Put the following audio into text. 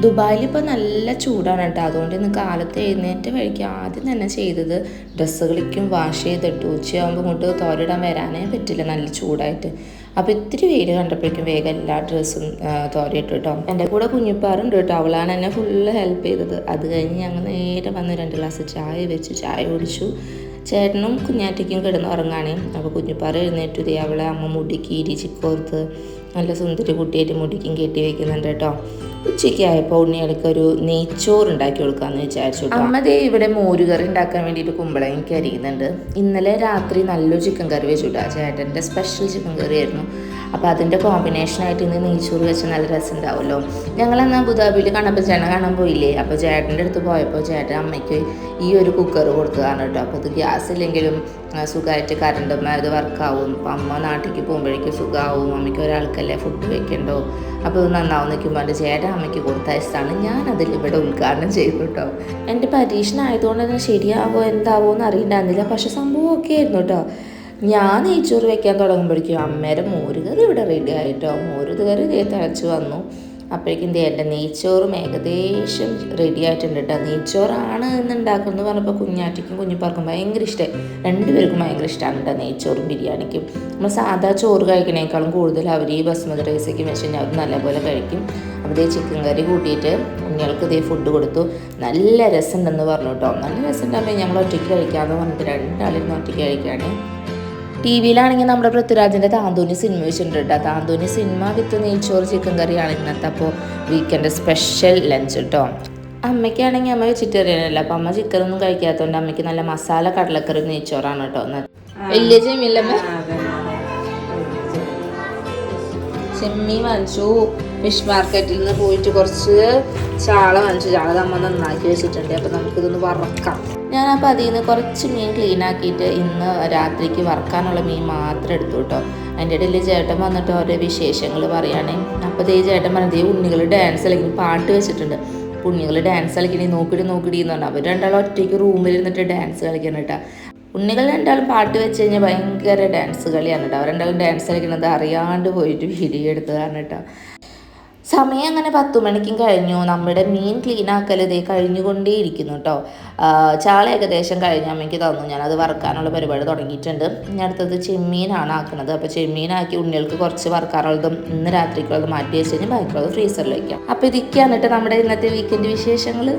ദുബായിൽ ഇപ്പോൾ നല്ല ചൂടാണ് കേട്ടോ. അതുകൊണ്ട് ഇന്ന് കാലത്ത് എഴുന്നേറ്റ് വഴിക്ക് ആദ്യം തന്നെ ചെയ്തത് ഡ്രസ്സുകളിലേക്കും വാഷ് ചെയ്തിട്ട് ഉച്ചയാകുമ്പോൾ ഇങ്ങോട്ട് തോരിടാൻ വരാനേ പറ്റില്ല, നല്ല ചൂടായിട്ട്. അപ്പോൾ ഇത്തിരി വെയിൽ കണ്ടപ്പോഴേക്കും വേഗം എല്ലാ ഡ്രസ്സും തോരയിട്ടു കേട്ടോ. എൻ്റെ കൂടെ കുഞ്ഞിപ്പാറുണ്ട് കേട്ടോ, അവളാണ് എന്നെ ഫുള്ള് ഹെൽപ്പ് ചെയ്തത്. അത് കഴിഞ്ഞ് ഞങ്ങൾ നേരെ വന്ന് 2 ഗ്ലാസ് ചായ വെച്ച് ചായ കുടിച്ചു. ചേട്ടനും കുഞ്ഞാറ്റയ്ക്കും കിടന്ന് ഉറങ്ങാണ്. അപ്പോൾ കുഞ്ഞിപ്പാറ എഴുന്നേറ്റു. അവളെ അമ്മ മുടിക്ക് ഇരിച്ചിക്കോർത്ത് നല്ല സുന്ദരി കുട്ടിയായിട്ട് മുടിക്കും കെട്ടി വെക്കുന്നുണ്ട് കേട്ടോ. ഉച്ചയ്ക്ക് ആയപ്പോൾ ഉണ്ണികൾക്ക് ഒരു നെയ്ച്ചോറ് ഉണ്ടാക്കി കൊടുക്കാമെന്ന് വിചാരിച്ചു. അമ്മ ദേ ഇവിടെ മോരുകറി ഉണ്ടാക്കാൻ വേണ്ടിയിട്ട് കുമ്പളങ്ങയ്ക്ക് അരിയുന്നുണ്ട്. ഇന്നലെ രാത്രി നല്ലൊരു ചിക്കൻ കറി വെച്ചുട്ടാ, ചേട്ടൻ്റെ സ്പെഷ്യൽ ചിക്കൻ കറി ആയിരുന്നു. അപ്പോൾ അതിൻ്റെ കോമ്പിനേഷനായിട്ട് ഇന്ന് നെയ്ച്ചോറ് വെച്ച് നല്ല രസം ഉണ്ടാവുമല്ലോ. ഞങ്ങളന്ന് അബുദാബിയിൽ കണ്ടപ്പോൾ ചേട്ടനെ കാണാൻ പോയില്ലേ. അപ്പോൾ ചേട്ടൻ്റെ അടുത്ത് പോയപ്പോൾ ചേട്ടൻ അമ്മയ്ക്ക് ഈ ഒരു കുക്കർ കൊടുത്തതാണ് കേട്ടോ. അപ്പോൾ അത് ഗ്യാസ് ഇല്ലെങ്കിലും സുഖമായിട്ട് കറണ്ടും അത് വർക്കാവും. അപ്പം അമ്മ നാട്ടിലേക്ക് പോകുമ്പോഴേക്കും സുഖമാവും, അമ്മയ്ക്ക് ഒരാൾക്കല്ലേ ഫുഡ് വെക്കണ്ടോ. അപ്പോൾ ഇത് നന്നാവും നിൽക്കുമ്പോൾ എൻ്റെ ചേട്ടൻ അമ്മയ്ക്ക് കൊടുത്തയച്ചതാണ്. ഞാനതിൽ ഇവിടെ ഉദ്ഘാടനം ചെയ്തു കേട്ടോ. എൻ്റെ പരീക്ഷണം ആയതുകൊണ്ട് തന്നെ ശരിയാവോ എന്താവോ എന്ന് അറിയണ്ടായിരുന്നില്ല. പക്ഷെ സംഭവം ഒക്കെ ആയിരുന്നു കേട്ടോ. ഞാൻ നെയ്ച്ചോറ് വെക്കാൻ തുടങ്ങുമ്പോഴേക്കും അമ്മേരെ മോരുകറി ഇവിടെ റെഡി ആയിട്ടോ. മോരുകറി തിളച്ച് വന്നു. അപ്പോഴേക്കും എൻ്റെ നെയ്ച്ചോറും ഏകദേശം റെഡി ആയിട്ടുണ്ട് കേട്ടോ. നെയ്ച്ചോറാണ് എന്ന് ഉണ്ടാക്കുന്നത് പറഞ്ഞപ്പോൾ കുഞ്ഞാറ്റയ്ക്കും കുഞ്ഞിപ്പാർക്കും ഭയങ്കര ഇഷ്ടമായി. 2 പേർക്കും ഭയങ്കര ഇഷ്ടമാണ് കേട്ടോ നെയ്ച്ചോറും ബിരിയാണിക്കും. നമ്മൾ സാധാ ചോറ് കഴിക്കണേക്കാളും കൂടുതൽ അവർ ഈ ബസ്മതി റൈസൊക്കെ വെച്ച് കഴിഞ്ഞാൽ അവർ നല്ലപോലെ കഴിക്കും. അപ്പോൾ ഇതേ ചിക്കൻ കറി കൂട്ടിയിട്ട് കുഞ്ഞുങ്ങൾക്ക് ഇതേ ഫുഡ് കൊടുത്തു. നല്ല രസമുണ്ടെന്ന് പറഞ്ഞു കേട്ടോ. നല്ല രസം ഉണ്ടാകുമ്പോൾ ഞങ്ങൾ ഒറ്റയ്ക്ക് കഴിക്കാമെന്ന് പറഞ്ഞിട്ട് 2 ആളിരുന്ന് ഒറ്റയ്ക്ക് കഴിക്കുകയാണ്. ടി വിയിലാണെങ്കിൽ നമ്മുടെ പൃഥ്വിരാജിൻ്റെ താന്തൂനി സിനിമ വെച്ചിട്ടുണ്ട് കേട്ടോ. താന്തൂനി സിനിമ വിത്ത് നെയ്ച്ചോറ് ചിക്കൻ കറിയാണ് ഇന്നത്തെ. അപ്പോൾ വീക്കെൻഡ് സ്പെഷ്യൽ ലഞ്ച് കേട്ടോ. അമ്മയ്ക്കാണെങ്കിൽ അമ്മ വെജിറ്റേറിയൻ അല്ല, അപ്പോൾ അമ്മ ചിക്കനൊന്നും കഴിക്കാത്തതുകൊണ്ട് അമ്മയ്ക്ക് നല്ല മസാല കടലക്കറി നെയ്ച്ചോറാണ് കേട്ടോ. വലിയ ചെമ്മീല്ലമ്മ ചെമ്മീൻ വാങ്ങിച്ചു. ഫിഷ് മാർക്കറ്റിൽ നിന്ന് പോയിട്ട് കുറച്ച് ചാള വാങ്ങിച്ചു. ചാള അമ്മ നന്നാക്കി വെച്ചിട്ടുണ്ട്. അപ്പോൾ നമുക്കിതൊന്ന് വറക്കാം. ഞാനപ്പോൾ അതിൽ നിന്ന് കുറച്ച് മീൻ ക്ലീൻ ആക്കിയിട്ട് ഇന്ന് രാത്രിക്ക് വറക്കാനുള്ള മീൻ മാത്രം എടുത്തു കേട്ടോ. അതിൻ്റെ ഇടയിൽ ചേട്ടൻ വന്നിട്ട് ഓരോ വിശേഷങ്ങൾ പറയുകയാണെ. അപ്പോൾ ഈ ചേട്ടൻ പറഞ്ഞത് ഈ ഉണ്ണികൾ ഡാൻസ് കളിക്കും, പാട്ട് വെച്ചിട്ടുണ്ട്. ഉണ്ണികൾ ഡാൻസ് കളിക്കണേ നോക്കിടി എന്ന് പറഞ്ഞു. അവർ 2 ആളും ഒറ്റയ്ക്ക് റൂമിൽ ഇരുന്നിട്ട് ഡാൻസ് കളിക്കണം കേട്ടോ. ഉണ്ണികൾ 2 ആളും പാട്ട് വെച്ച് കഴിഞ്ഞാൽ ഭയങ്കര ഡാൻസ് കളിയാണ് കേട്ടോ. അവർ 2 ആളും ഡാൻസ് കളിക്കുന്നത് അറിയാണ്ട് പോയിട്ട് വീഡിയോ എടുത്തതാണ് കേട്ടോ. സമയം അങ്ങനെ 10 മണിക്കും കഴിഞ്ഞു. നമ്മുടെ മീൻ ക്ലീൻ ആക്കൽ ഇതേ കഴിഞ്ഞുകൊണ്ടേ ഇരിക്കുന്നു കേട്ടോ. ചാള ഏകദേശം കഴിഞ്ഞ അമ്മയ്ക്ക് തന്നു. ഞാനത് വറുക്കാനുള്ള പരിപാടി തുടങ്ങിയിട്ടുണ്ട്. ഇനി അടുത്തത് ചെമ്മീനാണ് ആക്കുന്നത്. അപ്പോൾ ചെമ്മീനാക്കി ഉണ്ണികൾക്ക് കുറച്ച് വറുക്കാനുള്ളതും ഇന്ന് രാത്രിക്കുള്ളത് മാറ്റി വെച്ച് കഴിഞ്ഞാൽ ബാക്കിയുള്ളത് ഫ്രീസറിൽ വയ്ക്കാം. അപ്പോൾ ഇതൊക്കെയാണ് കേട്ടോ നമ്മുടെ ഇന്നത്തെ വീക്കെൻഡ് വിശേഷങ്ങൾ.